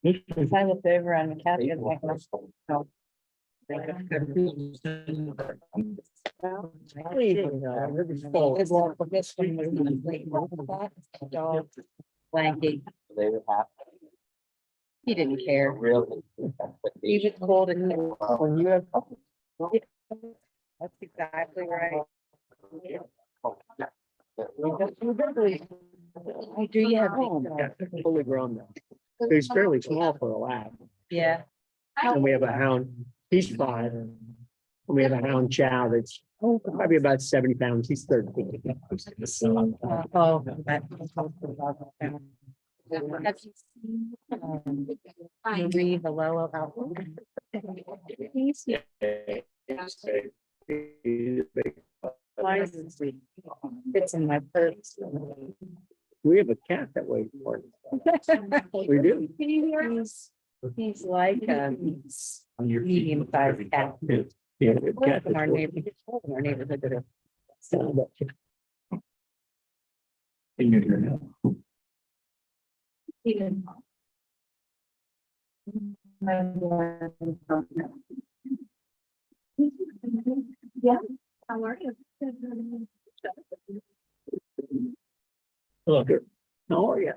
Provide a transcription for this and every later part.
If I look over on the cat, it's like, no. Blanky, They would have he didn't care. really. He just called it. When you have. That's exactly right. I do you have? Fully grown now. He's fairly small for a lab. Yeah. And we have a hound, he's 5. And we have a hound chow that's probably about 70 pounds. He's 13. Oh. You read hello about. Fits in my purse. We have a cat that weighs more. We do. He's like a medium sized cat. Yeah, the cat In our that's neighborhood, in our neighborhood. that are- Yeah, how are you? Look, how are you?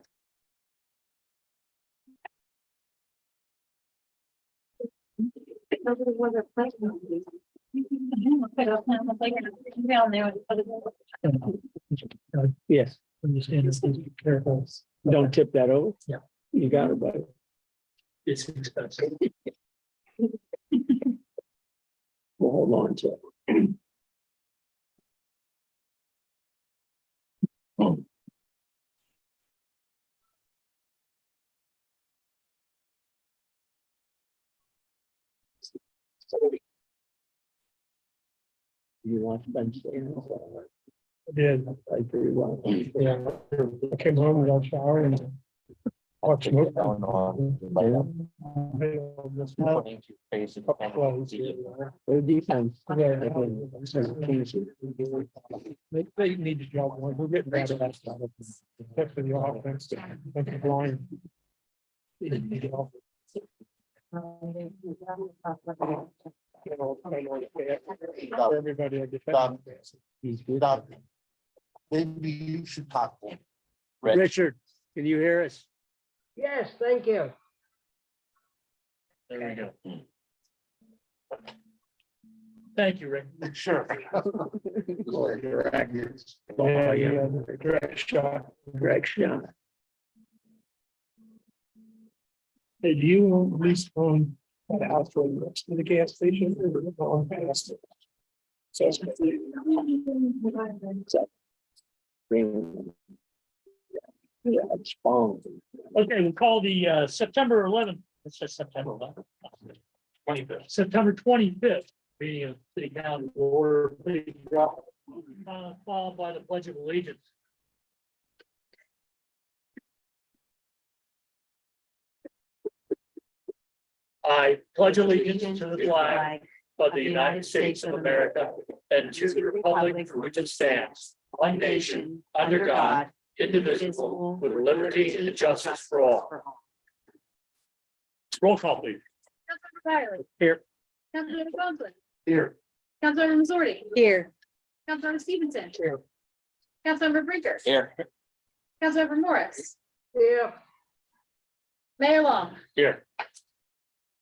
Yes. Understand this, be careful. Don't tip that over. Yeah. You got it, buddy. It's expensive. We'll hold on to it. You want to bench there? I did. I pretty well. Yeah. I came home without shower and watched smoke. Going on. The defense. They need to job one. We're getting better at that stuff. Except for the offense. And the blind. They need to get off. You know, I know it's bad for everybody. I guess. Stop. He's good. Stop. Maybe you should talk to him. Richard, can you hear us? Yes, thank you. There we go. Thank you, Rick. Sure. Direct shot. Greg Shaw. Hey, do you own at least own that house right next to the gas station? Or we're going past it? So it's- Yeah, it's fun. Okay, we'll call the September 11th. It says September 11th. 25th. September 25th, meeting of City Council Board, please drop, followed by the Pledge of Allegiance. I pledge allegiance to the flag of the United States of America and to the republic for which it stands, one nation, under God, indivisible, with liberty and justice for all. Roll call, please. Councilmember Byerly. Here. Councilmember Conklin. Here. Councilmember Missouri. Here. Councilmember Stevenson. Here. Councilmember Brinker. Here. Councilmember Morris. Yeah. Mayor Long. Here.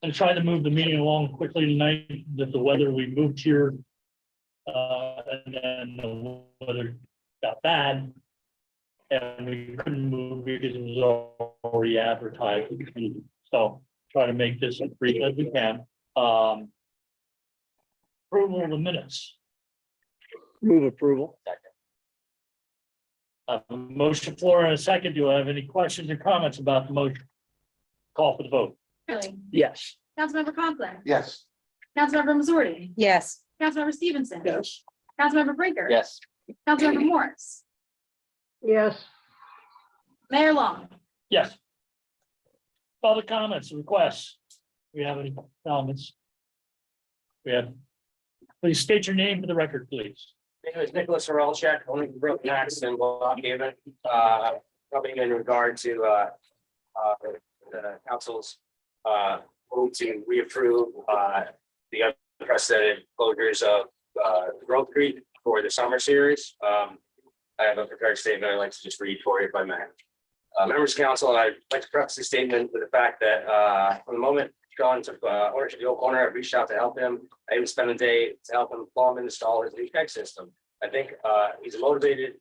And try to move the meeting along quickly tonight, that the weather, we moved here. And then the weather got bad. And we couldn't move because it was already advertised. So try to make this as brief as we can. Approval of the minutes. Move approval. Motion floor and a second. Do I have any questions or comments about the motion? Call for the vote. Byerly. Yes. Councilmember Conklin. Yes. Councilmember Missouri. Yes. Councilmember Stevenson. Yes. Councilmember Brinker. Yes. Councilmember Morris. Yes. Mayor Long. Yes. Public comments, requests. We have any comments? We have. Please state your name for the record, please. My name is Nicholas Horelchek, owning Brook Max in Block Haven. Coming in regard to the council's move to reapprove the unprecedented closures of Grove Creek for the summer series. I have a prepared statement I'd like to just read for you if I may. Members of council, I'd like to preface the statement with the fact that from the moment Sean took ownership of the old corner, I reached out to help him. I even spent a day to help him plumb and install his new keg system. I think he's motivated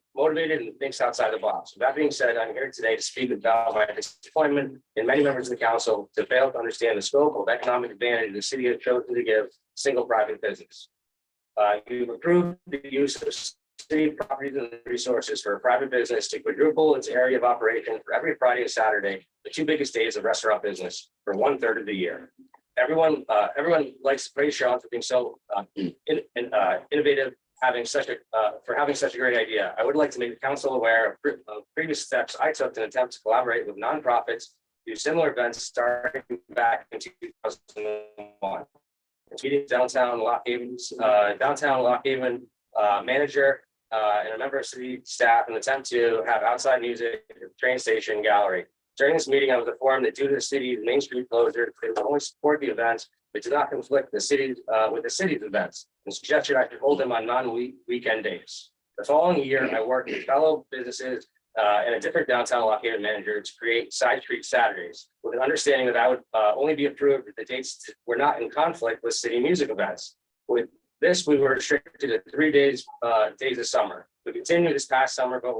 and thinks outside the box. With that being said, I'm here today to speak about my disappointment in many members of the council to fail to understand the scope of economic advantage the city has chosen to give single private business. You've approved the use of city properties and resources for a private business to quadruple its area of operation for every Friday and Saturday, the two biggest days of restaurant business for 1/3 of the year. Everyone likes to praise Sean for being so innovative, having such a great idea. I would like to make the council aware of previous steps I took in an attempt to collaborate with nonprofits to do similar events starting back in 2001. Meeting downtown Lock Haven manager and a member of city staff in an attempt to have outside music at the train station gallery. During this meeting, I was informed that due to the city's Main Street closure, they would only support the events, but did not conflict with the city's events, and suggested I should hold them on non-weekend days. The following year, I worked with fellow businesses and a different downtown Lock Haven manager to create Side Street Saturdays, with an understanding that I would only be approved if the dates were not in conflict with city music events. With this, we were restricted to 3 days of summer. We continued this past summer, but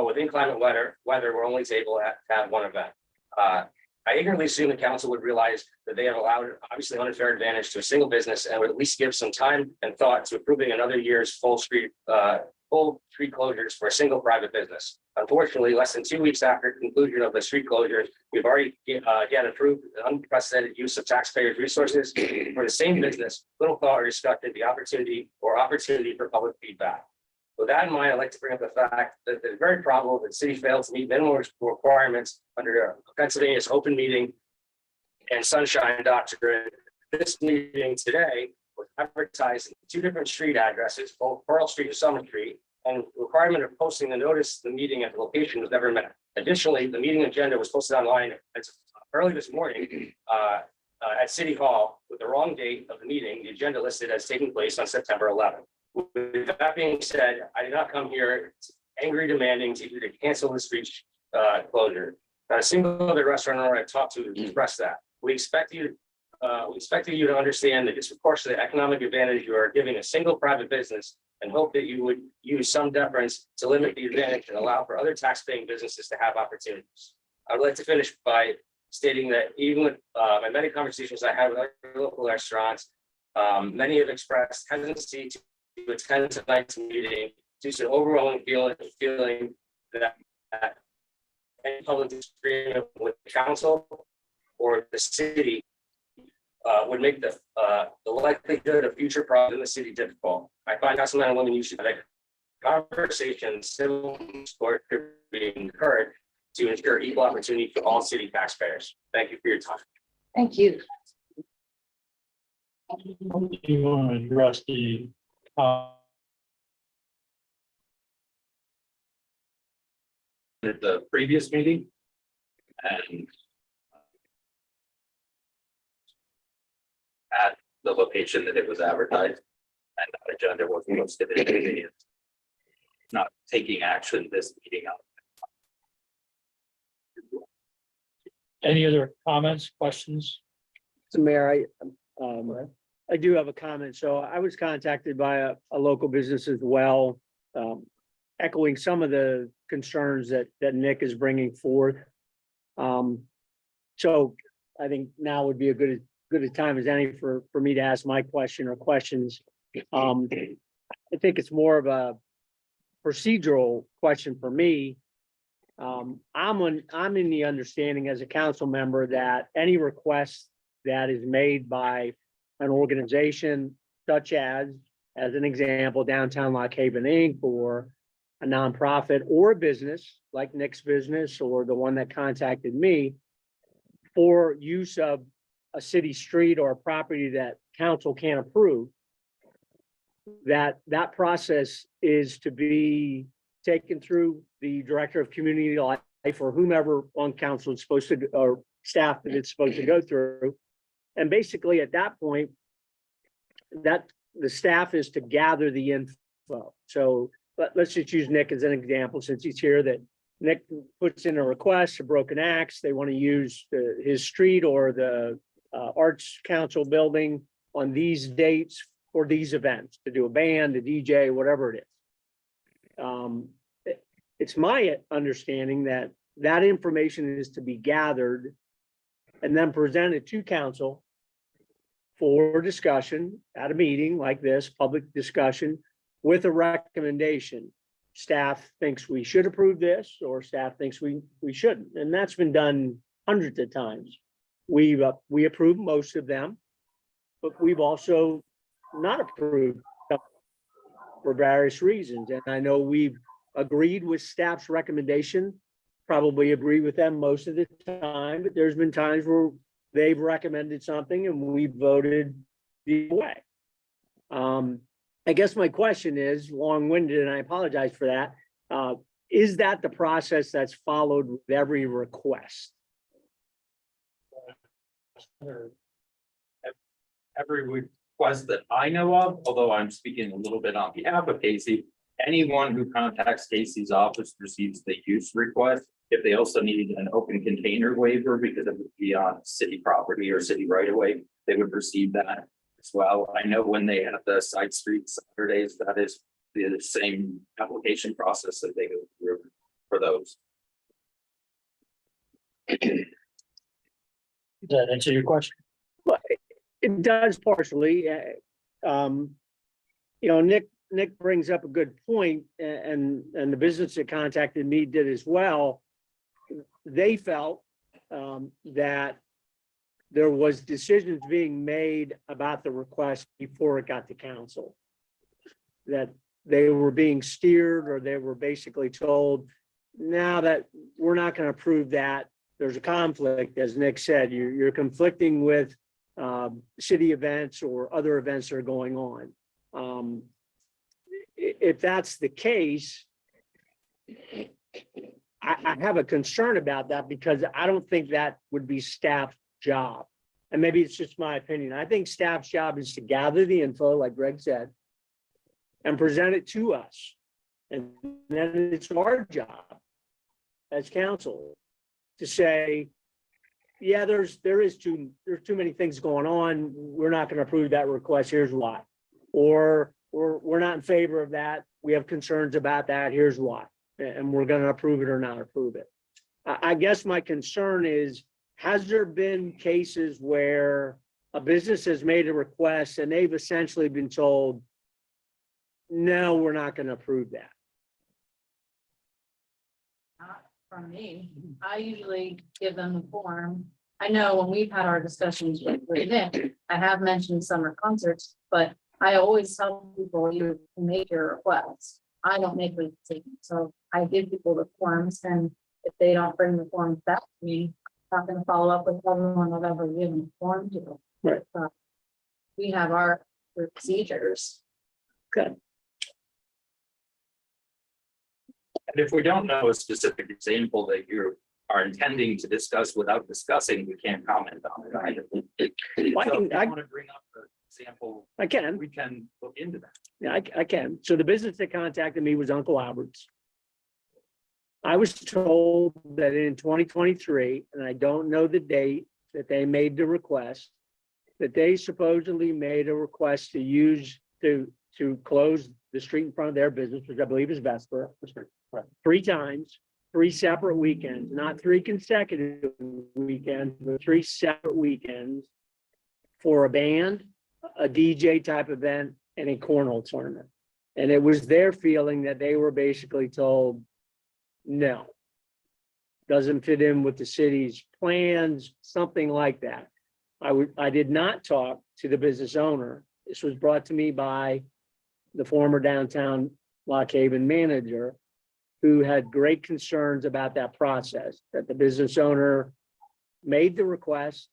with inclement weather, we're only able to have one event. I eagerly assume the council would realize that they have allowed obviously unfair advantage to a single business and would at least give some time and thought to approving another year's full street closures for a single private business. Unfortunately, less than 2 weeks after conclusion of the street closures, we've already again approved the unprecedented use of taxpayers' resources for the same business. Little thought or discussion the opportunity for public feedback. With that in mind, I'd like to bring up the fact that it's very probable that the city failed to meet minimum requirements under Pennsylvania's open meeting and sunshine doctrine. This meeting today was advertised in 2 different street addresses, both Pearl Street and Summer Street, and requirement of posting the notice of the meeting at the location was never met. Additionally, the meeting agenda was posted online early this morning at City Hall with the wrong date of the meeting. The agenda listed as taking place on September 11th. With that being said, I did not come here angry demanding to you to cancel the street closure. Not a single other restaurant owner I've talked to expressed that. We expected you to understand the disproportionate economic advantage you are giving a single private business and hope that you would use some deference to limit the advantage and allow for other tax-paying businesses to have opportunities. I would like to finish by stating that even with my many conversations I had with other local restaurants, many have expressed hesitancy to attend tonight's meeting due to an overwhelming feeling that any public disagreement with the council or the city would make the likelihood of future problems in the city difficult. I find councilmen and women usually have conversations, civil support could be encouraged to ensure equal opportunity for all city taxpayers. Thank you for your time. Thank you. You want to address the at the previous meeting. And at the location that it was advertised, and that agenda was posted in advance. Not taking action this meeting out. any other comments, questions? So Mayor, I do have a comment. So I was contacted by a local business as well, echoing some of the concerns that Nick is bringing forth. So I think now would be a good a time as any for me to ask my question or questions. I think it's more of a procedural question for me. I'm in the understanding as a council member that any request that is made by an organization such as an example, Downtown Lock Haven Inc. or a nonprofit or a business like Nick's business or the one that contacted me for use of a city street or a property that council can't approve, that process is to be taken through the director of community life or whomever on council is supposed to or staff that it's supposed to go through. And basically at that point, that the staff is to gather the info. So let's just use Nick as an example, since he's here, that Nick puts in a request, a broken axe, they want to use his street or the Arts Council building on these dates for these events, to do a band, a DJ, whatever it is. It's my understanding that that information is to be gathered and then presented to council for discussion at a meeting like this, public discussion with a recommendation. Staff thinks we should approve this, or staff thinks we shouldn't. And that's been done hundreds of times. We approve most of them, but we've also not approved them for various reasons. And I know we've agreed with staff's recommendation, probably agree with them most of the time, but there's been times where they've recommended something and we voted the way. I guess my question is long-winded, and I apologize for that. Is that the process that's followed with every request? Every request that I know of, although I'm speaking a little bit on behalf of Casey, anyone who contacts Casey's office receives the use request. If they also need an open container waiver because it would be on city property or city right of way, they would receive that as well. I know when they have the side street Saturdays, that is the same application process that they go through for those. Does that answer your question? It does partially. Nick brings up a good point, and the business that contacted me did as well. They felt that there was decisions being made about the request before it got to council. That they were being steered, or they were basically told, now that we're not going to approve that, there's a conflict, as Nick said, you're conflicting with city events or other events that are going on. If that's the case, I have a concern about that, because I don't think that would be staff's job. And maybe it's just my opinion. I think staff's job is to gather the info, like Greg said, and present it to us. And then it's our job as council to say, yeah, there's too many things going on. We're not going to approve that request. Here's why. Or we're not in favor of that. We have concerns about that. Here's why. And we're going to approve it or not approve it. I guess my concern is, has there been cases where a business has made a request and they've essentially been told, no, we're not going to approve that? Not from me. I usually give them the form. I know when we've had our discussions with Nick, I have mentioned summer concerts, but I always tell people, you make your requests. I don't make the decision. So I give people the forms, and if they don't bring the forms back to me, I'm not going to follow up with everyone I've ever given the form to. Right. We have our procedures. Good. And if we don't know a specific example that you are intending to discuss without discussing, we can't comment on it either. Well, So if you want to bring up the example, I can. we can look into that. Yeah, I can. So the business that contacted me was Uncle Albert's. I was told that in 2023, and I don't know the date that they made the request, that they supposedly made a request to use to close the street in front of their business, which I believe is Vesper, 3 times, 3 separate weekends, not 3 consecutive weekends, but 3 separate weekends for a band, a DJ type event, and a cornhole tournament. And it was their feeling that they were basically told, no, doesn't fit in with the city's plans, something like that. I did not talk to the business owner. This was brought to me by the former downtown Lock Haven manager, who had great concerns about that process, that the business owner made the request.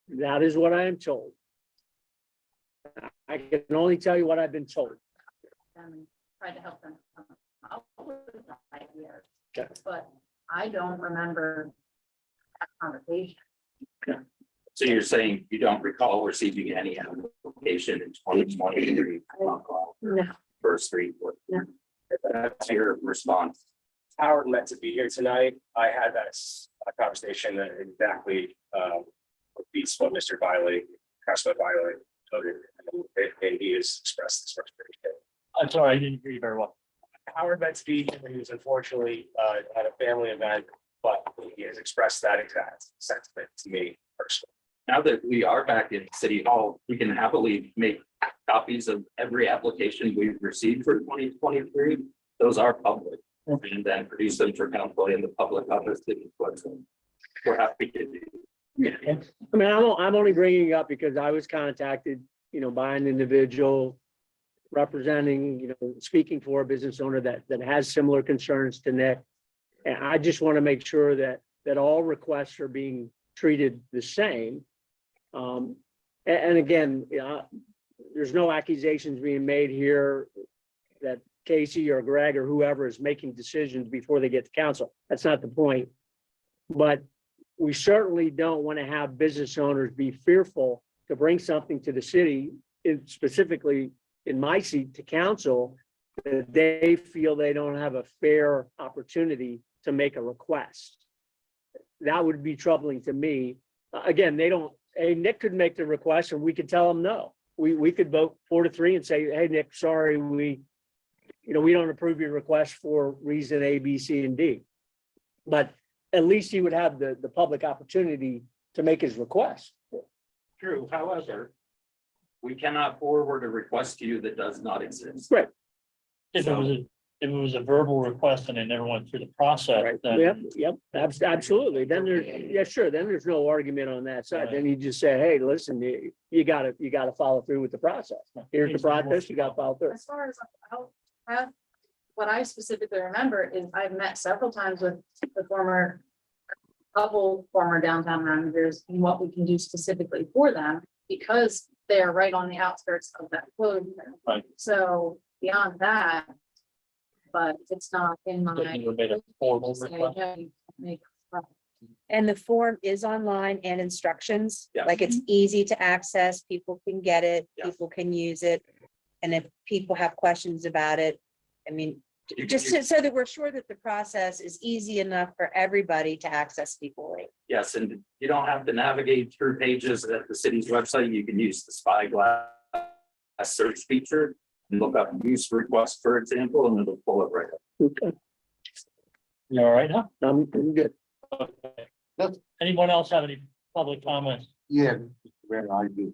That is what I am told. I can only tell you what I've been told. And try to help them come up with ideas. Okay. But I don't remember that conversation. So you're saying you don't recall receiving any application in 2023? No. First three. No. That's your response. Howard meant to be here tonight. I had a conversation that exactly, with these, what Mr. Wiley, Councilman Wiley, noted, and he has expressed this frustration. I'm sorry, I didn't hear you very well. Howard meant to be here. He was unfortunately, at a family event, but he has expressed that exact sentiment to me personally. Now that we are back in City Hall, we can happily make copies of every application we've received for 2023. Those are public. And then produce them for council and the public office. We're happy to do. I mean, I'm only bringing it up because I was contacted, by an individual representing, speaking for a business owner that has similar concerns to Nick. And I just want to make sure that all requests are being treated the same. And again, there's no accusations being made here that Casey or Greg or whoever is making decisions before they get to council. That's not the point. But we certainly don't want to have business owners be fearful to bring something to the city, specifically in my seat to council, that they feel they don't have a fair opportunity to make a request. That would be troubling to me. Again, Nick could make the request and we could tell him no. We could vote 4-3 and say, hey, Nick, sorry, we don't approve your request for reason A, B, C, and D. But at least he would have the public opportunity to make his request. True, however, we cannot forward a request to you that does not exist. Right. If it was a verbal request and they never went through the process, Right. then Yep, absolutely. Then then there's no argument on that side. Then you just say, hey, listen, you gotta follow through with the process. Here's the process, you gotta follow through. As far as what I specifically remember is I've met several times with the couple former downtown managers and what we can do specifically for them because they are right on the outskirts of that closure. Right. So beyond that, but it's not in my. they never made a formal Say, request. "Yeah, you can make a request." And the form is online and instructions, Yes. like it's easy to access, people can get it, Yes. people can use it. And if people have questions about it, I mean, just so that we're sure that the process is easy enough for everybody to access equally. Yes, and you don't have to navigate through pages at the city's website. You can use the Spyglass search feature and look up use request, for example, and it'll pull it right up. Okay, You all right now? I'm good. Okay. That's- Anyone else have any public comments? Yeah, where I do.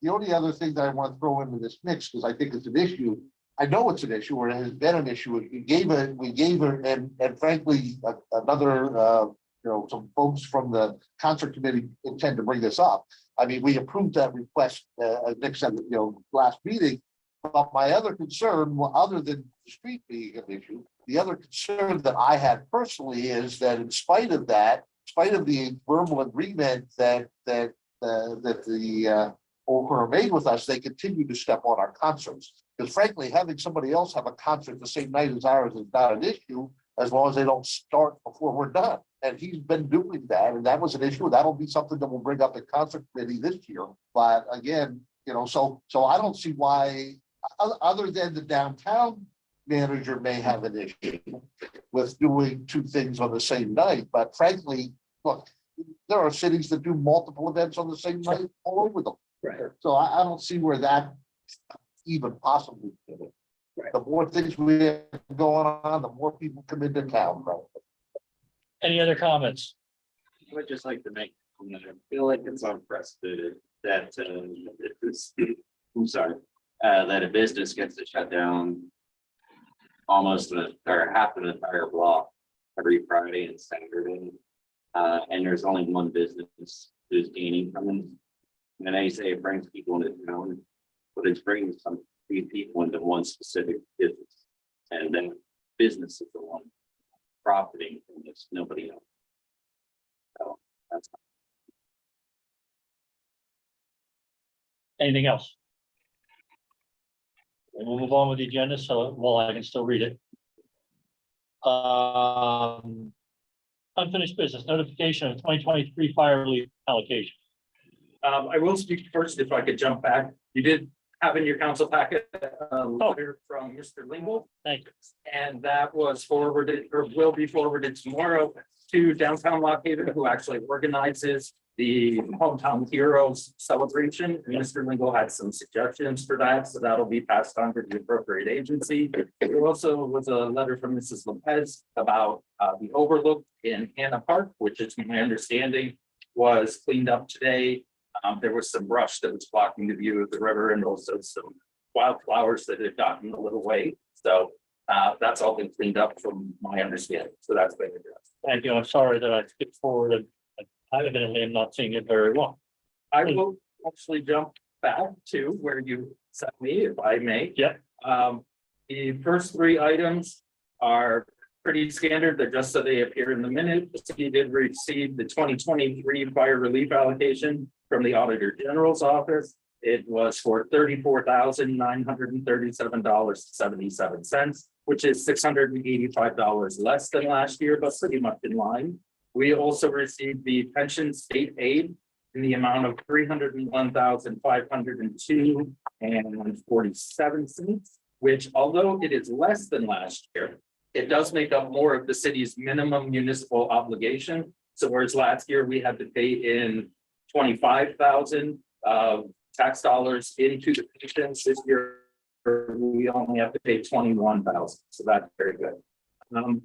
The only other thing that I want to throw into this mix, because I think it's an issue. I know it's an issue, or it has been an issue. We gave her, and frankly, another, some folks from the concert committee intend to bring this up. I mean, we approved that request, as Nick said, last meeting. But my other concern, well, other than the street being an issue, the other concern that I had personally is that in spite of that, in spite of the verbal agreement that the Oakland made with us, they continue to step on our concerts. Because frankly, having somebody else have a concert the same night as ours is not an issue, as long as they don't start before we're done. And he's been doing that, and that was an issue. That'll be something that we'll bring up at concert committee this year. But again, so I don't see why, other than the downtown manager may have an issue with doing two things on the same night. But frankly, look, there are cities that do multiple events on the same night all over them. Right. So I don't see where that even possibly fit in. Right. The more things we have going on, the more people come into town, probably. Any other comments? I would just like to make, I feel like it's unprecedented that, that a business gets to shut down almost or half an entire block every Friday and Saturday. And there's only one business who's gaining from it. And they say it brings people into town, but it's bringing some people into one specific business. And then business is the one profiting from this, nobody else. So that's. Anything else? We'll move on with the agenda, so, well, I can still read it. Unfinished business, notification of 2023 fire relief allocation. I will speak first, if I could jump back. You did have in your council packet a letter from Mr. Lingle. Thank you. And that was forwarded or will be forwarded tomorrow to downtown Lock Haven, who actually organizes the Hometown Heroes celebration. And Mr. Lingle had some suggestions for that, so that'll be passed on to the appropriate agency. There also was a letter from Mrs. Lopez about the overlook in Hannah Park, which is my understanding was cleaned up today. There was some brush that was blocking the view of the river and also some wildflowers that had gotten a little way. So that's all been cleaned up from my understanding. So that's been addressed. Thank you. I'm sorry that I skipped forward and I evidently am not seeing it very well. I will actually jump back to where you sent me, if I may. Yep. The first three items are pretty standard. They're just so they appear in the minute. The city did receive the 2023 fire relief allocation from the Auditor General's office. It was for $34,937.77, which is $685 less than last year, but pretty much in line. We also received the pension state aid in the amount of $301,502.47, which although it is less than last year, it does make up more of the city's minimum municipal obligation. So whereas last year we had to pay in 25,000 tax dollars into the pensions, this year we only have to pay 21,000. So that's very good.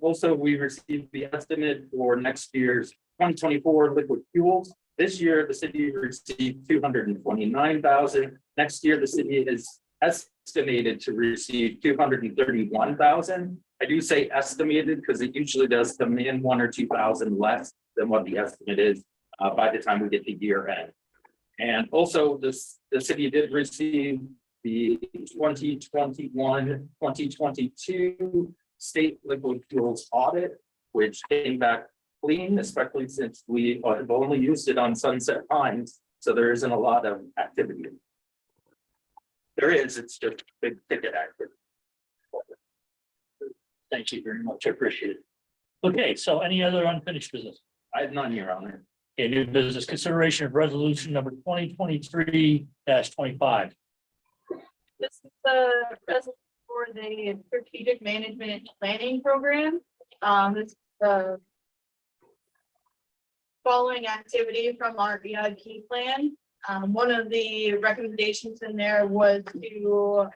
Also, we received the estimate for next year's 2024 liquid fuels. This year, the city received 229,000. Next year, the city is estimated to receive 231,000. I do say estimated because it usually does come in 1 or 2,000 less than what the estimate is by the time we get to year end. And also, the city did receive the 2021-2022 state liquid fuels audit, which came back clean, especially since we have only used it on Sunset Pines. So there isn't a lot of activity. There is, it's just big ticket activity. Thank you very much. I appreciate it. Okay, so any other unfinished business? I have none, Your Honor. Okay, new business consideration of resolution number 2023-25. This is the resolution for the strategic management planning program. This is the following activity from our VIP plan. One of the recommendations in there was to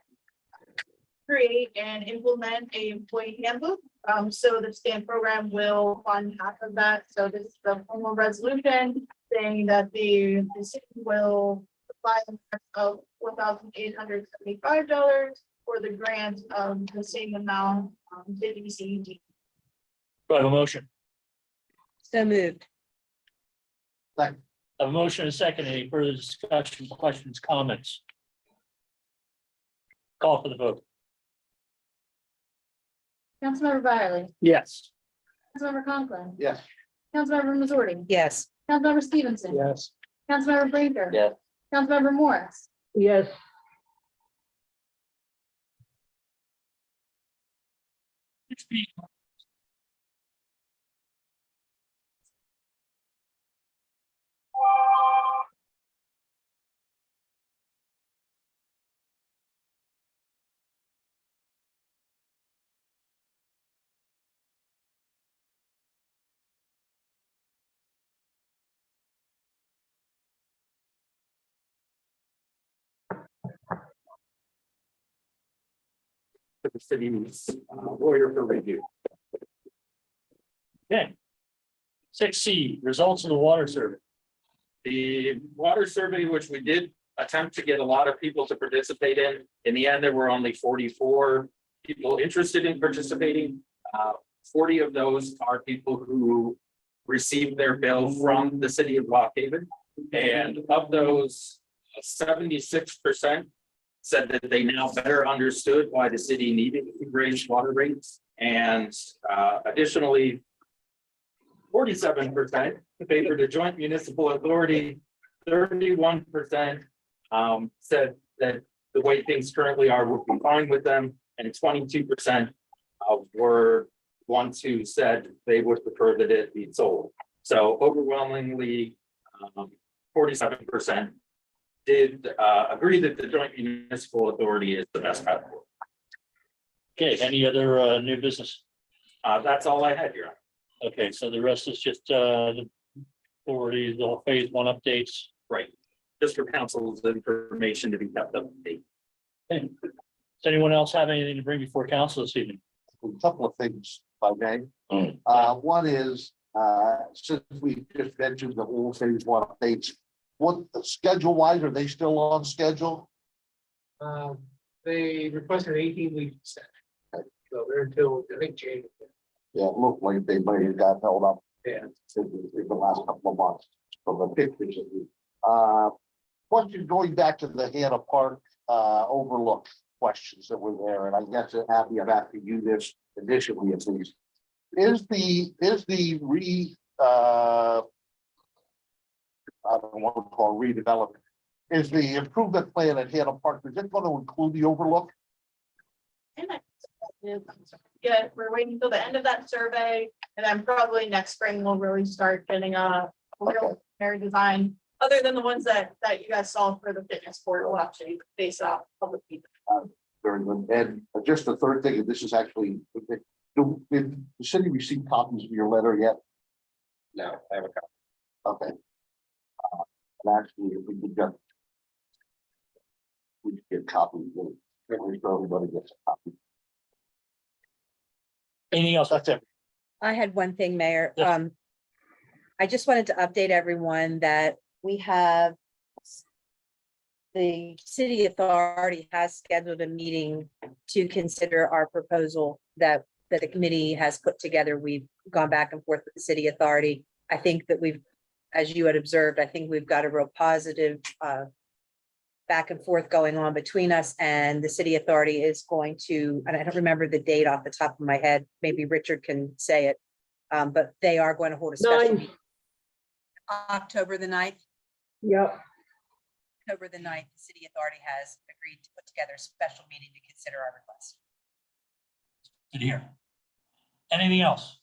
create and implement a employee handbook. So the STAMP program will fund half of that. So this is the formal resolution saying that the city will apply of $4,875 for the grant of the same amount to DCED. Do I have a motion? So moved. I have a motion and a second. Any further discussion, questions, comments? Call for the vote. Councilmember Byerly, Yes. Councilmember Conklin, Yes. Councilmember Missouri, Yes. Councilmember Stevenson. Yes. Councilmember Brinker. Yes. Councilmember Morris. Yes. For the city's lawyer for review. Okay. 6C, results of the water survey. The water survey, which we did attempt to get a lot of people to participate in the end, there were only 44 people interested in participating. 40 of those are people who received their bill from the city of Lock Haven. And of those, 76% said that they now better understood why the city needed to raise water rates. And additionally, 47% favored a joint municipal authority. 31% said that the way things currently are would be fine with them, and 22% were ones who said they would prefer that it be sold. So overwhelmingly, 47% did agree that the joint municipal authority is the best path forward. Okay, any other new business? That's all I had, Your Honor. Okay, so the rest is just the authorities, the whole phase one updates. Right. Just for council's information to be kept up to date. Okay. Does anyone else have anything to bring before council this evening? A couple of things, if I may. One is, since we just mentioned the whole phase one updates, what schedule wise, are they still on schedule? They requested 18 weeks. So they're until, I think, January. Yeah, it looked like they might have got held up Yeah. in the last couple of months from the pictures. Question going back to the Hannah Park overlook questions that were there, and I guess I'm asking you this initially at least. Is the I don't want to call redevelopment, is the improvement plan at Hannah Park, is it going to include the overlook? Yeah, we're waiting until the end of that survey, and then probably next spring we'll really start getting a real area design. Other than the ones that you guys saw for the fitness court, will actually face off public feedback. Very good. And just the third thing, and this is actually, did the city receive copies of your letter yet? No, I have a copy. Okay. And actually, if we could get. We could get copies, everybody gets a copy. Anything else? That's it. I had one thing, Mayor. Yes. I just wanted to update everyone that we have. The city authority has scheduled a meeting to consider our proposal that the committee has put together. We've gone back and forth with the city authority. I think that we've, as you had observed, I think we've got a real positive back and forth going on between us, and the city authority is going to, and I don't remember the date off the top of my head, maybe Richard can say it. But they are going to hold a special meeting. October the 9th. Yep. October the 9th, the city authority has agreed to put together a special meeting to consider our request. Good to hear. Anything else?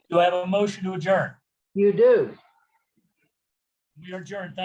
Do I have a motion to adjourn? You do. We are adjourned. Thank you.